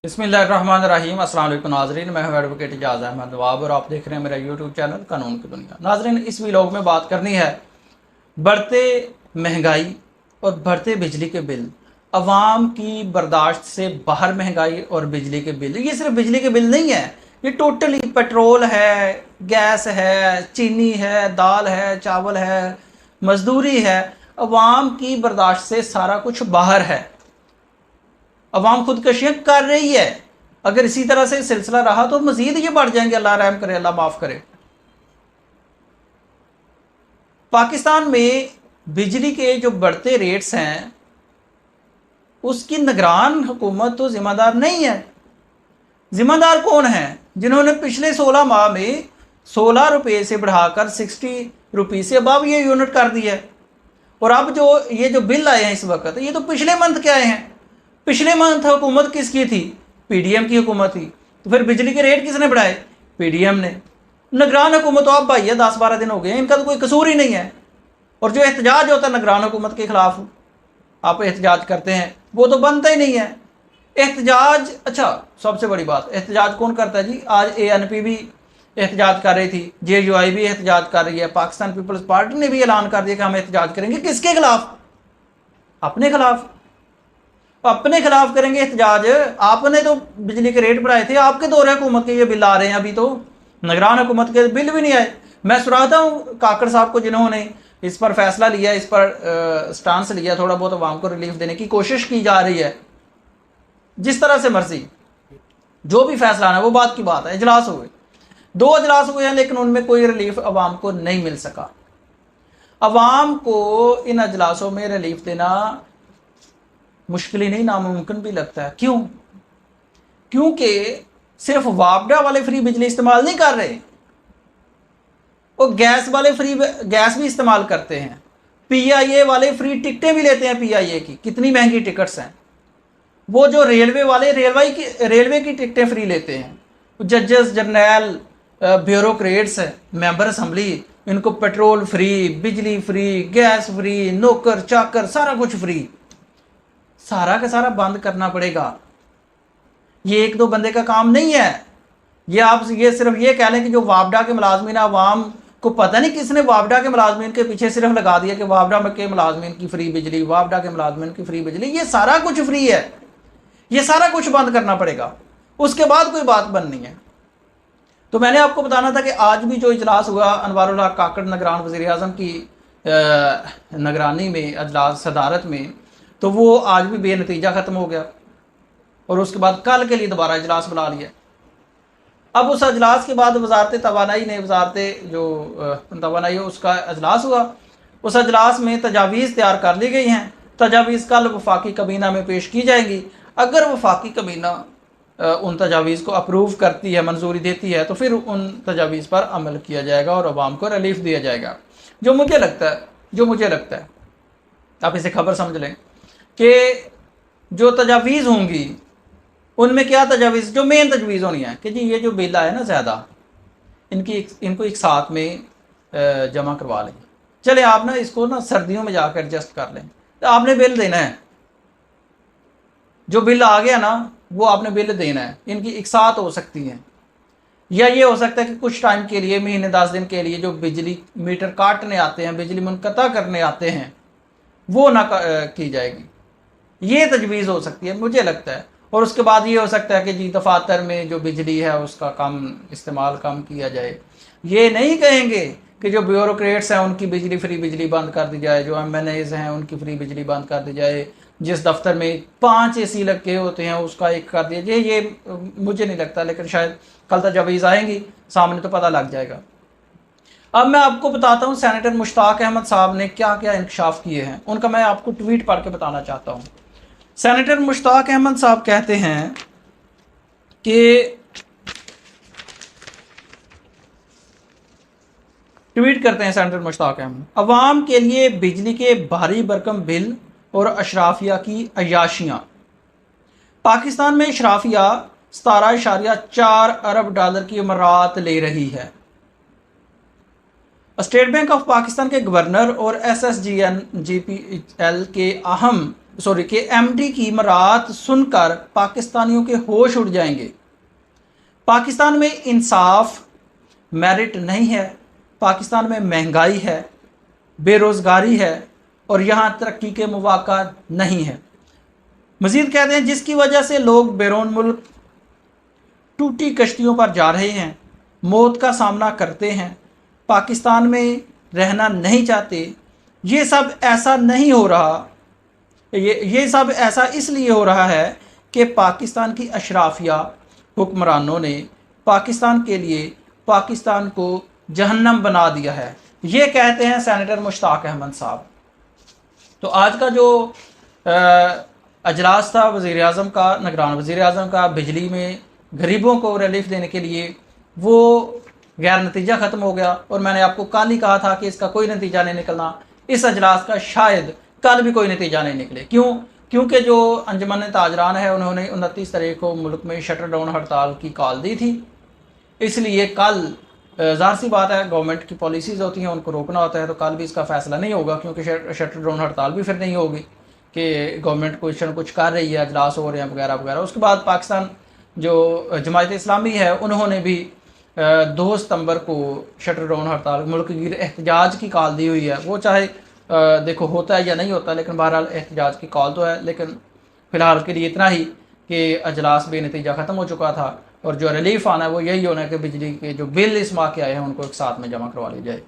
बिस्मिल्लाहिर्रहमानिर्रहीम। अस्सलाम वालेकुम नाज़रीन, मैं हूं एडवोकेट इजाज़ अहमद नवाब और आप देख रहे हैं मेरा यूट्यूब चैनल कानून की दुनिया। नाज़रीन, इस व्लॉग में बात करनी है बढ़ते महंगाई और बढ़ते बिजली के बिल, अवाम की बर्दाश्त से बाहर महंगाई और बिजली के बिल। ये सिर्फ बिजली के बिल नहीं है, ये टोटली पेट्रोल है, गैस है, चीनी है, दाल है, चावल है, मजदूरी है। अवाम की बर्दाश्त से सारा कुछ बाहर है। अवाम खुदकशियां कर रही है। अगर इसी तरह से सिलसिला रहा तो मजीद ये बढ़ जाएंगे। अल्लाह रहम करे, अल्लाह माफ करे। पाकिस्तान में बिजली के जो बढ़ते रेट्स हैं उसकी निगरान हुकूमत तो जिम्मेदार नहीं है। जिम्मेदार कौन है? जिन्होंने पिछले 16 माह में 16 रुपये से बढ़ाकर 60 रुपये से अब ये यूनिट कर दिया है। और अब ये जो बिल आए हैं इस वक्त, ये तो पिछले मंथ के आए हैं। पिछले मंथ हुकूमत किसकी थी? पीडीएम की हुकूमत थी। तो फिर बिजली के रेट किसने बढ़ाए? पीडीएम ने। निगरान हुकूमत तो अब भाई है, 10-12 दिन हो गए, इनका तो कोई कसूर ही नहीं है। और जो एहतजाज होता है निगरान हुकूमत के खिलाफ, आप एहतजाज करते हैं, वो तो बनता ही नहीं है एहतजाज। अच्छा, सबसे बड़ी बात, एहतजाज कौन करता है जी? आज ANP भी एहतजाज कर रही थी, JUI भी एहतजाज कर रही है, पाकिस्तान पीपल्स पार्टी ने भी ऐलान कर दिया कि हम एहतजाज करेंगे। किसके खिलाफ? अपने खिलाफ। अपने खिलाफ करेंगे एहतजाज। आपने तो बिजली के रेट बढ़ाए थे, आपके दौरे हुकूमत के ये बिल आ रहे हैं। अभी तो निगरान हुकूमत के बिल भी नहीं आए। मैं सुनाता हूँ काकड़ साहब को, जिन्होंने इस पर फैसला लिया, इस पर स्टांस लिया, थोड़ा बहुत अवाम को रिलीफ देने की कोशिश की जा रही है। जिस तरह से मर्जी जो भी फैसला आना, वो बात की बात है। इजलास हुए, 2 इजलास हुए हैं, लेकिन उनमें कोई रिलीफ अवाम को नहीं मिल सका। अवाम को इन इजलासों में रिलीफ देना मुश्किल ही नहीं, नामुमकिन भी लगता है। क्यों? क्योंकि सिर्फ वापडा वाले फ्री बिजली इस्तेमाल नहीं कर रहे, वो गैस वाले फ्री गैस भी इस्तेमाल करते हैं। PIA वाले फ्री टिकटें भी लेते हैं। PIA की कितनी महंगी टिकट्स हैं। वो जो रेलवे वाले रेलवे की टिकटें फ्री लेते हैं। जजेस, जर्नैल, ब्यूरोक्रेट्स, मेंबर असम्बली, इनको पेट्रोल फ्री, बिजली फ्री, गैस फ्री, नौकर चाकर, सारा कुछ फ्री। सारा का सारा बंद करना पड़ेगा। ये एक दो बंदे का काम नहीं है। ये सिर्फ ये कह लें कि जो वापडा के मुलाजमीन, अवाम को पता नहीं किसने वापडा के मुलाजमीन के पीछे सिर्फ लगा दिया कि वापडा के मुलाजमीन की फ्री बिजली, वापडा के मुलाजमीन की फ्री बिजली। ये सारा कुछ फ्री है, ये सारा कुछ बंद करना पड़ेगा, उसके बाद कोई बात बननी है। तो मैंने आपको बताना था कि आज भी जो इजलास हुआ अनवारुल हक काकड़ निगरान वज़ीर आज़म की निगरानी में, अजलास सदारत में, तो वो आज भी बेनतीजा ख़त्म हो गया। और उसके बाद कल के लिए दोबारा इजलास बुला लिया। अब उस अजलास के बाद वजारत तवानाई ने, वजारत जो तवानाई उसका अजलास हुआ। उस अजलास में तजावीज़ तैयार कर ली गई हैं। तजावीज़ कल वफाकी कबीना में पेश की जाएंगी। अगर वफाकी कबीना उन तजावीज़ को अप्रूव करती है, मंजूरी देती है, तो फिर उन तजावीज़ पर अमल किया जाएगा और अवाम को रिलीफ दिया जाएगा। जो मुझे लगता है आप इसे खबर समझ लें कि जो तजावीज़ होंगी उनमें क्या तजावीज़, जो मेन तजवीज़ होनी है कि जी ये जो बिल आए ना ज़्यादा, इनको एक साथ में जमा करवा लें। चले आप ना इसको ना सर्दियों में जाकर एडजस्ट कर लें। तो आपने बिल देना है, जो बिल आ गया ना वो आपने बिल देना है। इनकी एक साथ हो सकती है, या ये हो सकता है कि कुछ टाइम के लिए, महीने 10 दिन के लिए, जो बिजली मीटर काटने आते हैं, बिजली मुनक़ता करने आते हैं, वो ना की जाएगी। ये तजवीज़ हो सकती है, मुझे लगता है। और उसके बाद ये हो सकता है कि जी दफातर में जो बिजली है उसका कम इस्तेमाल कम किया जाए। ये नहीं कहेंगे कि जो ब्यूरोक्रेट्स हैं उनकी बिजली फ्री बिजली बंद कर दी जाए, जो MNAs हैं उनकी फ्री बिजली बंद कर दी जाए, जिस दफ्तर में 5 AC लगे होते हैं उसका एक कर दिया जाए। ये मुझे नहीं लगता, लेकिन शायद कल तजावीज़ आएंगी सामने तो पता लग जाएगा। अब मैं आपको बताता हूँ सेनेटर मुश्ताक अहमद साहब ने क्या क्या इंकशाफ किए हैं। उनका मैं आपको ट्वीट पढ़ के बताना चाहता हूँ। सेनेटर मुश्ताक अहमद साहब कहते हैं कि, ट्वीट करते हैं सेनेटर मुश्ताक अहमद, अवाम के लिए बिजली के भारी भरकम बिल और अशराफिया की अयाशियाँ। पाकिस्तान में अशराफिया 17.4 अरब डॉलर की इमारत ले रही है। स्टेट बैंक ऑफ पाकिस्तान के गवर्नर और SSGNGPL के अहम के एमडी की मरात सुनकर पाकिस्तानियों के होश उड़ जाएंगे। पाकिस्तान में इंसाफ मेरिट नहीं है, पाकिस्तान में महंगाई है, बेरोज़गारी है और यहाँ तरक्की के मौका नहीं है। मज़ीद कहते हैं जिसकी वजह से लोग बैरून मुल्क टूटी कश्तियों पर जा रहे हैं, मौत का सामना करते हैं, पाकिस्तान में रहना नहीं चाहते। ये सब ऐसा नहीं हो रहा, ये सब ऐसा इसलिए हो रहा है कि पाकिस्तान की अशराफिया हुक्मरानों ने पाकिस्तान के लिए पाकिस्तान को जहन्नम बना दिया है। ये कहते हैं सेनेटर मुश्ताक अहमद साहब। तो आज का जो अजलास था वज़ीर आज़म का, निगरान वज़ीर आज़म का, बिजली में गरीबों को रिलीफ देने के लिए, वो गैर नतीजा ख़त्म हो गया। और मैंने आपको कल ही कहा था कि इसका कोई नतीजा नहीं निकलना, इस अजलास का शायद कल भी कोई नतीजा नहीं निकले। क्यों? क्योंकि जो अंजुमन ताजरान है उन्होंने 29 तारीख को मुल्क में शटर डाउन हड़ताल की कॉल दी थी, इसलिए कल ज़ाहिर सी बात है गवर्नमेंट की पॉलिसीज़ होती हैं, उनको रोकना होता है, तो कल भी इसका फ़ैसला नहीं होगा, क्योंकि शटर डाउन हड़ताल भी फिर नहीं होगी कि गवर्नमेंट कुछ कर रही है, अजलास हो रहे हैं वगैरह वगैरह। उसके बाद पाकिस्तान जो जमायत इस्लामी है उन्होंने भी 2 सितंबर को शटर डाउन हड़ताल मुल्क की एहतजाज की कॉल दी हुई है। वो चाहे देखो होता है या नहीं होता, लेकिन बहरहाल एहतजाज की कॉल तो है। लेकिन फ़िलहाल के लिए इतना ही कि अजलास बेनतीजा ख़त्म हो चुका था और जो रिलीफ आना है वो यही होना है कि बिजली के जो बिल इस माह के आए हैं उनको एक साथ में जमा करवा ली जाए।